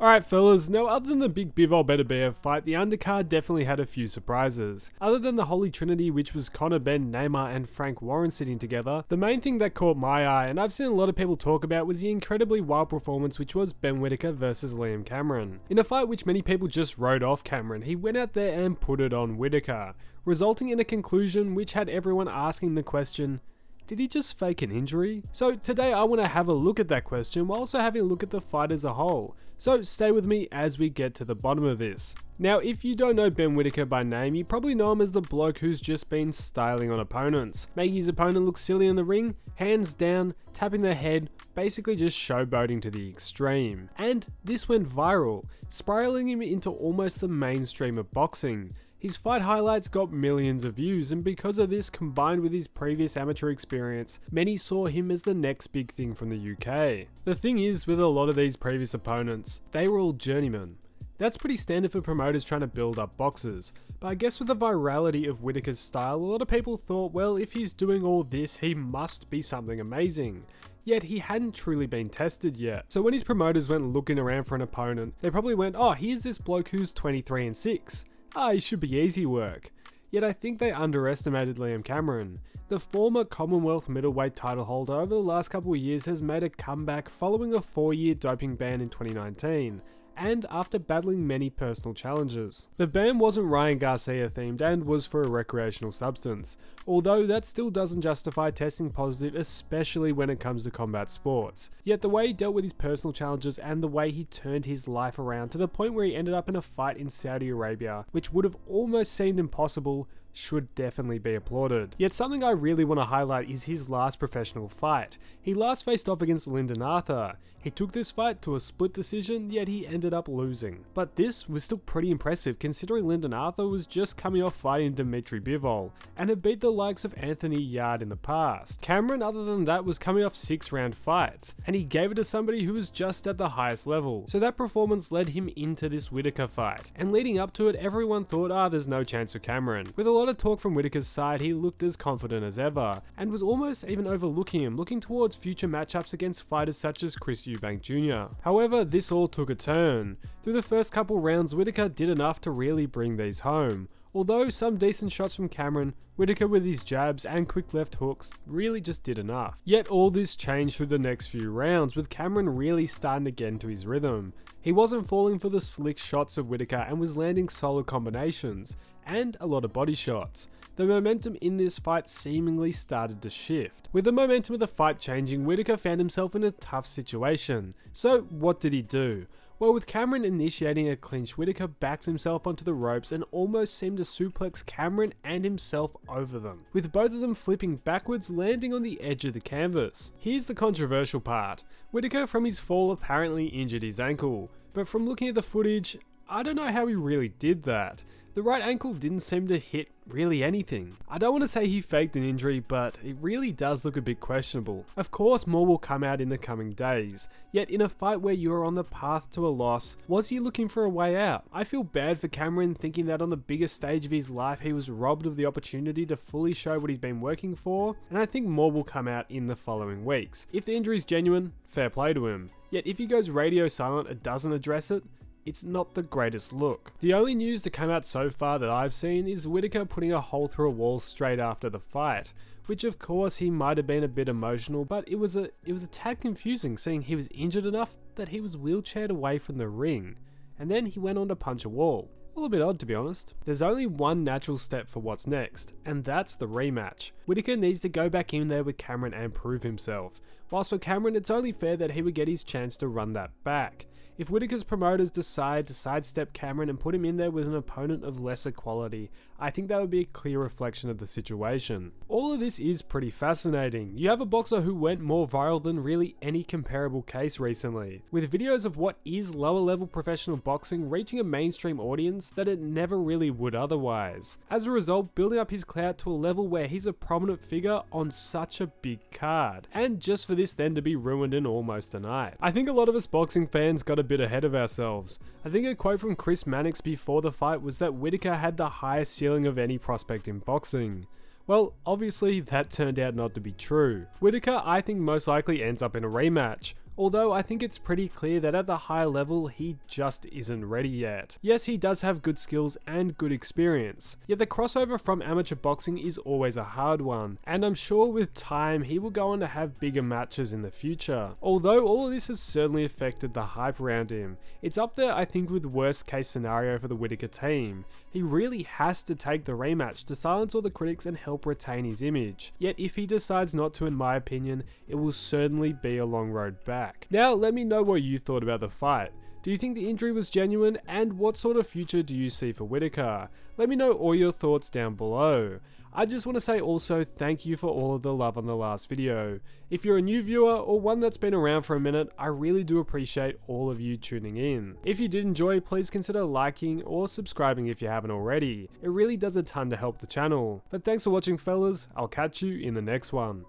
Alright fellas, now other than the big Bivol better BF fight, the undercard definitely had a few surprises. Other than the Holy Trinity, which was Conor Ben, Neymar and Frank Warren sitting together, the main thing that caught my eye, and I've seen a lot of people talk about, was the incredibly wild performance which was Ben Whittaker versus Liam Cameron. In a fight which many people just wrote off Cameron, he went out there and put it on Whittaker, resulting in a conclusion which had everyone asking the question, did he just fake an injury? So today I want to have a look at that question while also having a look at the fight as a whole. So stay with me as we get to the bottom of this. Now if you don't know Ben Whittaker by name, you probably know him as the bloke who's just been styling on opponents, making his opponent look silly in the ring, hands down, tapping their head, basically just showboating to the extreme. And this went viral, spiraling him into almost the mainstream of boxing. His fight highlights got millions of views, and because of this, combined with his previous amateur experience, many saw him as the next big thing from the UK. The thing is, with a lot of these previous opponents, they were all journeymen. That's pretty standard for promoters trying to build up boxers, but I guess with the virality of Whittaker's style, a lot of people thought, well, if he's doing all this, he must be something amazing. Yet he hadn't truly been tested yet. So when his promoters went looking around for an opponent, they probably went, oh, here's this bloke who's 23-6. He should be easy work. Yet I think they underestimated Liam Cameron. The former Commonwealth middleweight title holder over the last couple of years has made a comeback following a 4-year doping ban in 2019, and after battling many personal challenges. The ban wasn't Ryan Garcia themed and was for a recreational substance, although that still doesn't justify testing positive, especially when it comes to combat sports. Yet the way he dealt with his personal challenges and the way he turned his life around to the point where he ended up in a fight in Saudi Arabia, which would have almost seemed impossible, should definitely be applauded. Yet something I really want to highlight is his last professional fight. He last faced off against Lyndon Arthur. He took this fight to a split decision, yet he ended up losing. But this was still pretty impressive considering Lyndon Arthur was just coming off fighting Dmitry Bivol and had beat the likes of Anthony Yarde in the past. Cameron, other than that, was coming off 6-round fights, and he gave it to somebody who was just at the highest level. So that performance led him into this Whittaker fight, and leading up to it, everyone thought, there's no chance for Cameron. With a lot of talk from Whittaker's side, he looked as confident as ever, and was almost even overlooking him, looking towards future matchups against fighters such as Chris Eubank Jr. However, this all took a turn. Through the first couple rounds, Whittaker did enough to really bring these home. Although some decent shots from Cameron, Whittaker with his jabs and quick left hooks really just did enough. Yet all this changed through the next few rounds, with Cameron really starting to get into his rhythm. He wasn't falling for the slick shots of Whittaker and was landing solid combinations, and a lot of body shots. The momentum in this fight seemingly started to shift. With the momentum of the fight changing, Whittaker found himself in a tough situation. So what did he do? Well, with Cameron initiating a clinch, Whittaker backed himself onto the ropes and almost seemed to suplex Cameron and himself over them, with both of them flipping backwards, landing on the edge of the canvas. Here's the controversial part. Whittaker from his fall apparently injured his ankle, but from looking at the footage, I don't know how he really did that. The right ankle didn't seem to hit really anything. I don't want to say he faked an injury, but it really does look a bit questionable. Of course, more will come out in the coming days. Yet in a fight where you are on the path to a loss, was he looking for a way out? I feel bad for Cameron, thinking that on the biggest stage of his life, he was robbed of the opportunity to fully show what he's been working for, and I think more will come out in the following weeks. If the injury is genuine, fair play to him. Yet if he goes radio silent and doesn't address it, it's not the greatest look. The only news to come out so far that I've seen is Whittaker putting a hole through a wall straight after the fight, which of course he might have been a bit emotional, but it was a tad confusing seeing he was injured enough that he was wheelchaired away from the ring, and then he went on to punch a wall. A little bit odd, to be honest. There's only one natural step for what's next, and that's the rematch. Whittaker needs to go back in there with Cameron and prove himself. Whilst for Cameron, it's only fair that he would get his chance to run that back. If Whittaker's promoters decide to sidestep Cameron and put him in there with an opponent of lesser quality, I think that would be a clear reflection of the situation. All of this is pretty fascinating. You have a boxer who went more viral than really any comparable case recently, with videos of what is lower level professional boxing reaching a mainstream audience that it never really would otherwise. As a result, building up his clout to a level where he's a prominent figure on such a big card, and just for this then to be ruined in almost a night. I think a lot of us boxing fans got a bit ahead of ourselves. I think a quote from Chris Mannix before the fight was that Whittaker had the highest ceiling of any prospect in boxing. Well, obviously that turned out not to be true. Whittaker, I think, most likely ends up in a rematch. although I think it's pretty clear that at the high level he just isn't ready yet. Yes, he does have good skills and good experience, yet the crossover from amateur boxing is always a hard one, and I'm sure with time he will go on to have bigger matches in the future. Although all of this has certainly affected the hype around him, it's up there I think with worst case scenario for the Whittaker team. He really has to take the rematch to silence all the critics and help retain his image, yet if he decides not to, in my opinion, it will certainly be a long road back. Now let me know what you thought about the fight. Do you think the injury was genuine, and what sort of future do you see for Whittaker? Let me know all your thoughts down below. I just want to say also thank you for all of the love on the last video. If you're a new viewer or one that's been around for a minute, I really do appreciate all of you tuning in. If you did enjoy, please consider liking or subscribing if you haven't already. It really does a ton to help the channel. But thanks for watching fellas, I'll catch you in the next one.